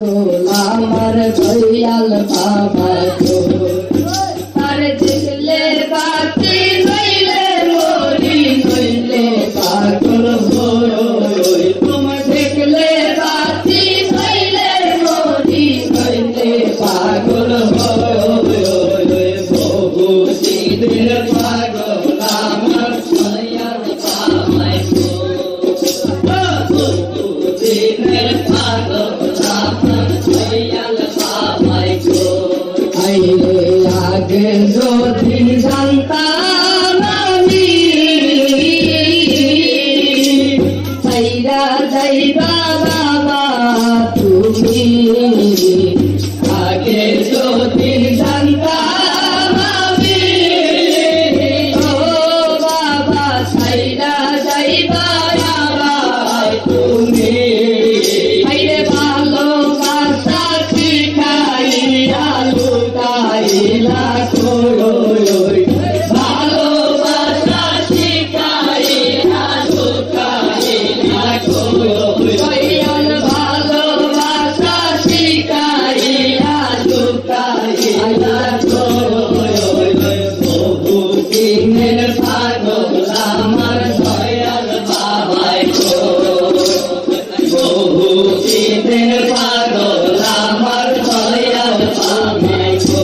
আমার দয়াল বাবা গো আর দেখলে বাতি নইলে মরি নইলে পাগল হই তোমার দেখলে বাতি নইলে মরি নইলে পাগল হই বহু দিনের পাগল আমার দয়াল বাবা গো বহু দিনের পাগল আগে যদি জানতাম আমি সাইরা যাইবা বাবা তুমি আগে যদি জানতাম আমি ও বাবা সাইরা যাইবা বাবা তুমি আইরে ভালোবাসা শিখাইয়া লুকাইলা ভালোবাসা শিখাইয়া লুকাইলা দয়াল ভালোবাসা শিখাইয়া লুকাইলা বহু দিনের পাগল আমার দয়াল বাবাই গো বহু দিনের পাগল আমার দয়াল বাবাই গো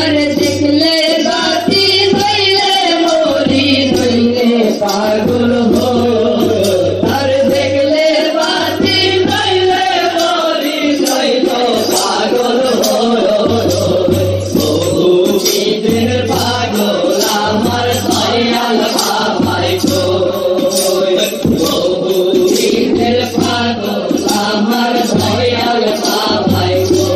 আরে দেখলে বাতি নইলে মরি নইলে পাগল হই আরে দেখলে বাতি নইলে মরি নইলে পাগল হই বহু দিনের পাগল আমার দয়াল বাবাই গো বহু দিনের পাগল আমার দয়াল বাবাই গো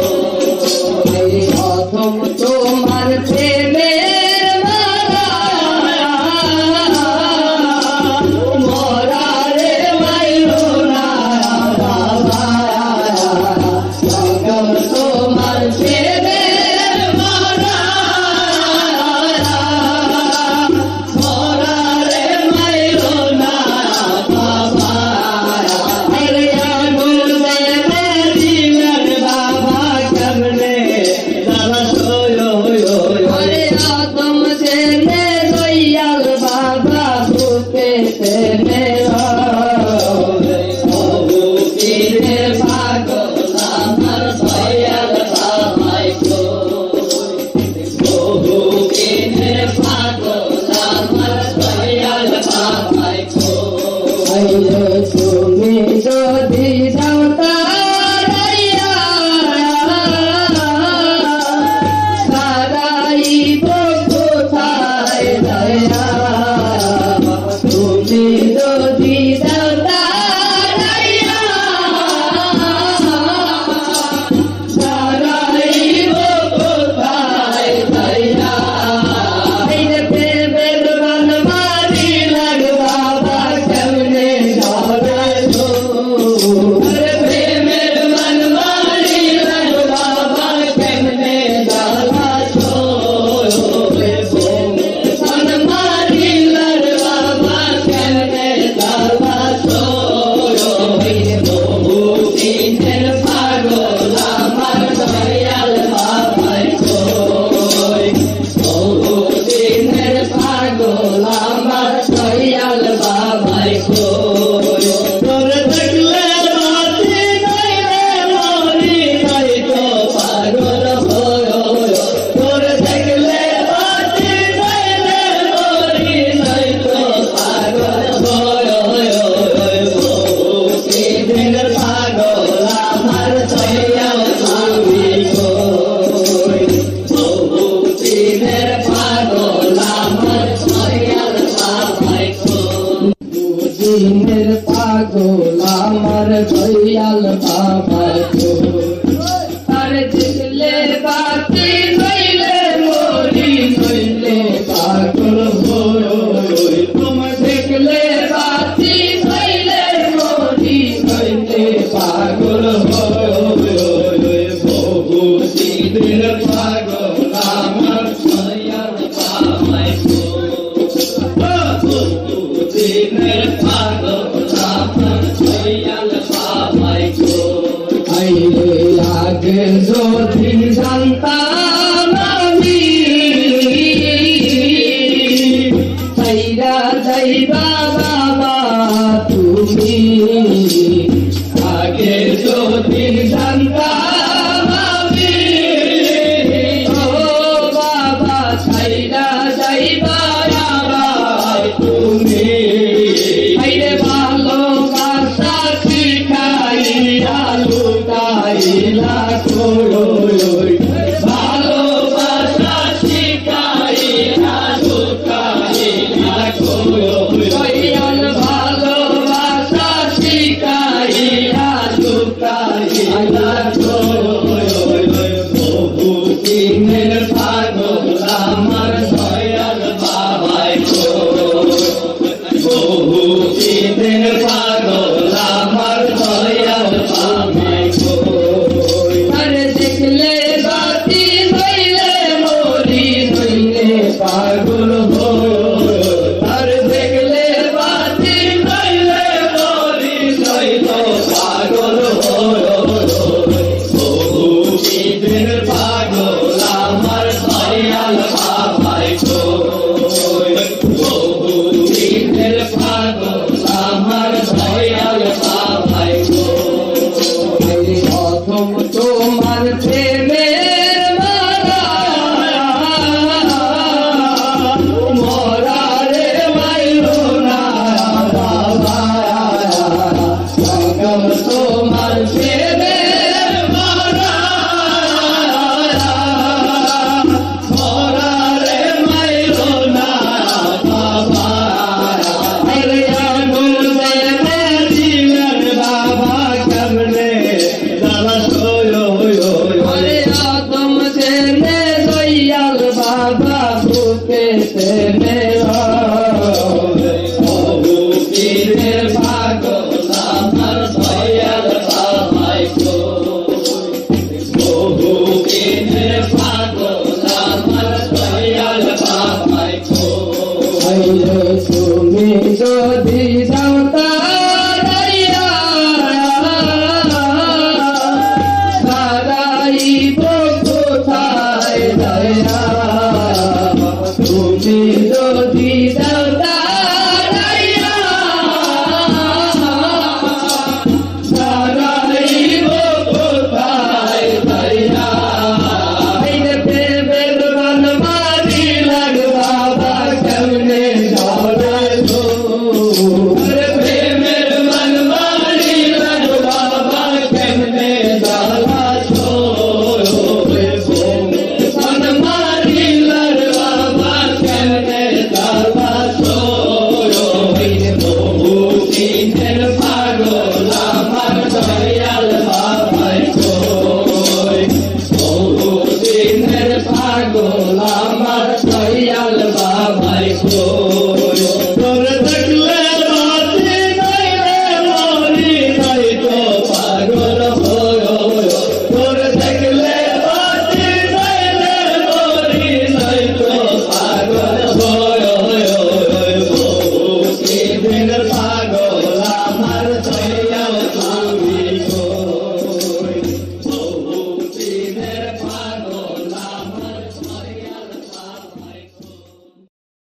প্রথম তোমার প্রেমের মরা রে মাইলো না বাবা প্রথম তোমার প্রেমের মরা রে মাইলো না বাবা আরে আগুন দিলেন বাবা কেমনে আরে আদম জেনে দয়াল বাবা বুকে তেনে বহু দিনের পাগল আমার দয়াল বাবাই গো বহু দিনের পাগল আমার দয়াল বাবাই গো তুমি যদি যাও তারাইয়া সারাইব কোথায় দয়া তুমি যদি যাও তারাইয়া সারাইব কোথায় দয়া আইরে প্রেমের গান মারি লাগ বাবা কেমনে ধরাইলো আরে প্রেমের গান মারি লাগ বাবা কেমনে ধরাইলো গান মারি লাগ বাবা কেমনে ধরাইলো বহু দিনের পাগল আমার দয়াল বাবাই গো বহু দিনের পাগল আমার দয়াল বাবাই গো তোর দেখলে বাতি নইলে মরি নইতো পাগল হই তোর দেখলে বাতি নইলে মরি নইতো পাগল হই বহু দিনের পাগল আমার দয়াল বাবাই গো বহু দিনের পাগল আমার দয়াল বাবাই গো দিনের পাগল আমার দয়াল বাবাই গো আর দেখলে বাতি নইলে মরি নইলে পাগল হই তোমার দেখলে বাতি নইলে মরি নইলে পাগল হই বহু দিনের পাগল আমার দয়াল বাবাই গো বহু দিনের পাগল আমার দয়াল বাবাই গো আগে যদি জানতাম আমি সাইরা যাইবা বাবা তুমি আগে যদি জানতাম আমি ও বাবা সাইরা যাইবা বাবা তুমি আইরে ভালোবাসা শিখাইয়া লুকাইলা কোই ভালোবাসা শিখাইয়া লুকাইলা কোই ভালোবাসা শিখাইয়া লুকাইলা কোই বহুদিনের পাগল আমার দয়াল বাবাই বহুদিনের পাগল আমার দয়াল বাবাই আরে দেখলে বাতি হইলে মরি হইলে পাগল আর দেখলে বাতি হইলে মরি হইলে পাগল বহুদিনের পাগল আমার দয়াল বাবাই বহুদিনের পাগল আমার দয়াল বাবাই প্রথম তোমার